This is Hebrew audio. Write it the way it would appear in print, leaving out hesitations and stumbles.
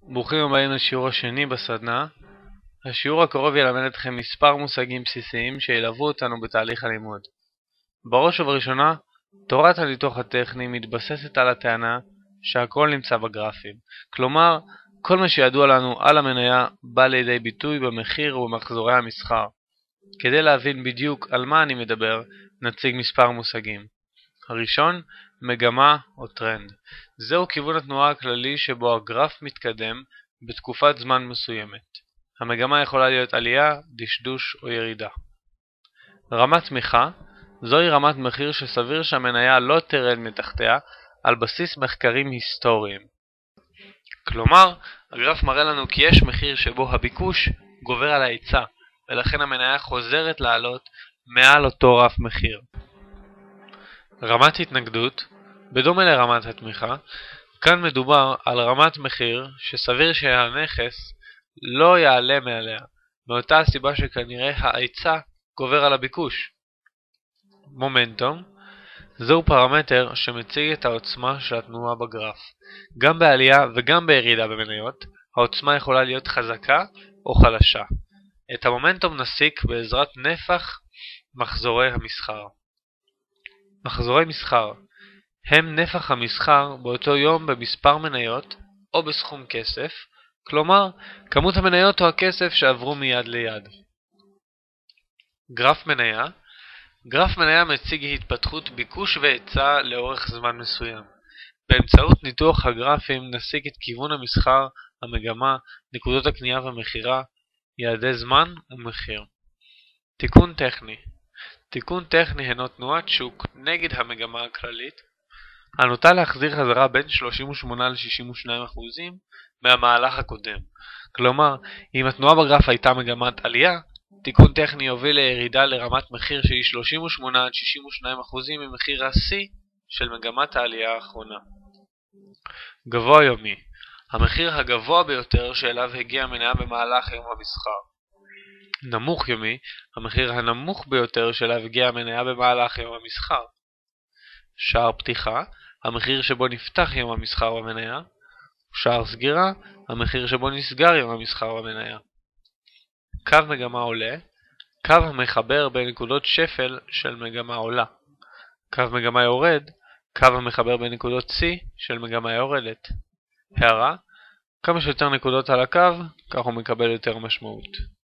ברוכים הבאים לשיעור השני בסדנה. השיעור הקרוב ילמד אתכם מספר מושגים בסיסיים שילוו אותנו בתהליך הלימוד. בראש ובראשונה, תורת הניתוח הטכני מתבססת על הטענה שהכל נמצא בגרפים. כלומר, כל מה שידוע לנו על המניה בא לידי ביטוי במחיר ובמחזורי המסחר. כדי להבין בדיוק על מה אני מדבר, נציג מספר מושגים. הראשון, מגמה או טרנד. זהו כיוון התנועה הכללי שבו הגרף מתקדם בתקופת זמן מסוימת. המגמה יכולה להיות עלייה, דשדוש או ירידה. רמת תמיכה, זוהי רמת מחיר שסביר שהמניה לא תרד מתחתיה על בסיס מחקרים היסטוריים. כלומר, הגרף מראה לנו כי יש מחיר שבו הביקוש גובר על ההיצע, ולכן המניה חוזרת לעלות מעל אותו רף מחיר. רמת התנגדות, בדומה לרמת התמיכה, כאן מדובר על רמת מחיר שסביר שהנכס לא יעלה מעליה, מאותה הסיבה שכנראה ההיצע גובר על הביקוש. מומנטום, זהו פרמטר שמציג את העוצמה של התנועה בגרף. גם בעלייה וגם בירידה במניות, העוצמה יכולה להיות חזקה או חלשה. את המומנטום נסיק בעזרת נפח מחזורי המסחר. מחזורי מסחר הם נפח המסחר באותו יום במספר מניות או בסכום כסף, כלומר, כמות המניות או הכסף שעברו מיד ליד. גרף מניה, גרף מניה מציג התפתחות ביקוש והיצע לאורך זמן מסוים. באמצעות ניתוח הגרפים נסיק את כיוון המסחר, המגמה, נקודות הקנייה והמכירה, יעדי זמן ומחיר. תיקון טכני, תיקון טכני הינו תנועת שוק נגד המגמה הכללית, הנוטה להחזיר חזרה בין 38 ל-62% מהמהלך הקודם. כלומר, אם התנועה בגרף הייתה מגמת עלייה, תיקון טכני יוביל לירידה לרמת מחיר שהיא 38 עד 62% ממחיר השיא של מגמת העלייה האחרונה. גבוה יומי, המחיר הגבוה ביותר שאליו הגיע המניה במהלך יום המסחר. נמוך יומי, המחיר הנמוך ביותר שאליו הגיעה המניה במהלך יום המסחר. שער פתיחה, המחיר שבו נפתח יום המסחר במניה. שער סגירה, המחיר שבו נסגר יום המסחר במניה. קו מגמה עולה, קו המחבר בין נקודות שפל של מגמה עולה. קו מגמה יורד, קו המחבר בין נקודות C של מגמה יורדת. הערה, כמה שיותר נקודות על הקו, כך הוא מקבל יותר משמעות.